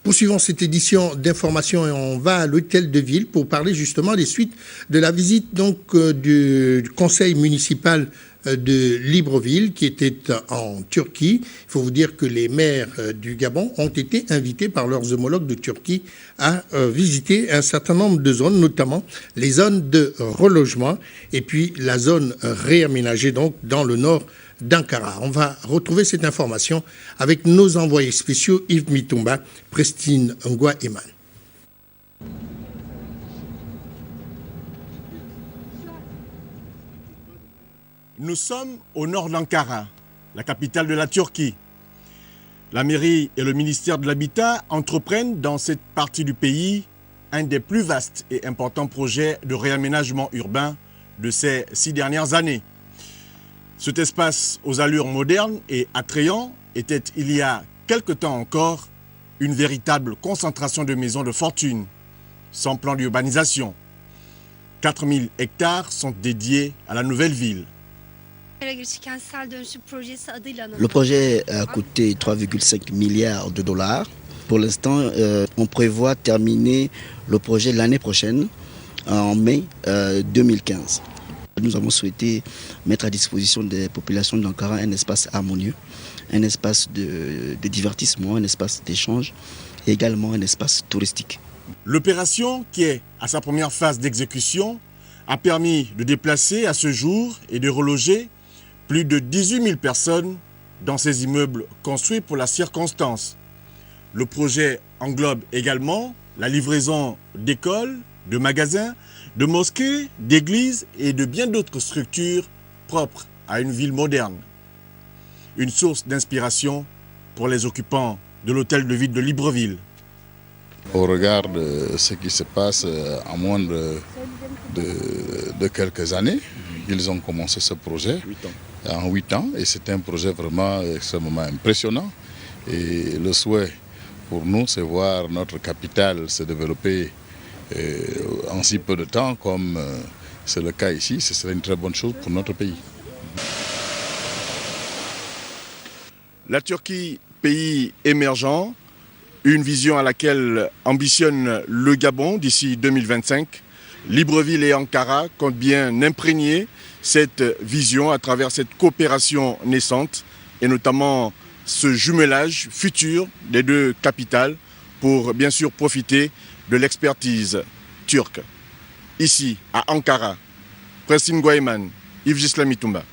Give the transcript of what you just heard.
Poursuivons cette édition d'information et on va à l'hôtel de ville pour parler justement des suites de la visite donc du conseil municipal de Libreville qui était en Turquie. Il faut vous dire que les maires du Gabon ont été invités par leurs homologues de Turquie à visiter un certain nombre de zones, notamment les zones de relogement et puis la zone réaménagée donc dans le nord d'Ankara. On va retrouver cette information avec nos envoyés spéciaux Yves Mitumba, Prestine Ngwa-Eman. Nous sommes au nord d'Ankara, la capitale de la Turquie. La mairie et le ministère de l'Habitat entreprennent dans cette partie du pays un des plus vastes et importants projets de réaménagement urbain de ces 6 dernières années. Cet espace aux allures modernes et attrayants était il y a quelque temps encore une véritable concentration de maisons de fortune, sans plan d'urbanisation. 4000 hectares sont dédiés à la nouvelle ville. Le projet a coûté 3,5 milliards de dollars. Pour l'instant, on prévoit terminer le projet l'année prochaine, en mai 2015. Nous avons souhaité mettre à disposition des populations d'Ankara un espace harmonieux, un espace de divertissement, un espace d'échange et également un espace touristique. L'opération, qui est à sa première phase d'exécution, a permis de déplacer à ce jour et de reloger plus de 18 000 personnes dans ces immeubles construits pour la circonstance. Le projet englobe également la livraison d'écoles, de magasins, de mosquées, d'églises et de bien d'autres structures propres à une ville moderne. Une source d'inspiration pour les occupants de l'hôtel de ville de Libreville. Au regard de ce qui se passe en moins de quelques années, ils ont commencé ce projet en 8 ans et c'est un projet vraiment extrêmement impressionnant. Et le souhait pour nous, c'est voir notre capitale se développer en si peu de temps comme c'est le cas ici. Ce serait une très bonne chose pour notre pays. La Turquie, pays émergent, une vision à laquelle ambitionne le Gabon d'ici 2025. Libreville et Ankara comptent bien imprégner cette vision à travers cette coopération naissante et notamment ce jumelage futur des deux capitales pour bien sûr profiter de l'expertise turque. Ici, à Ankara, Prestine Ngwa-Eman, Yves Mitumba.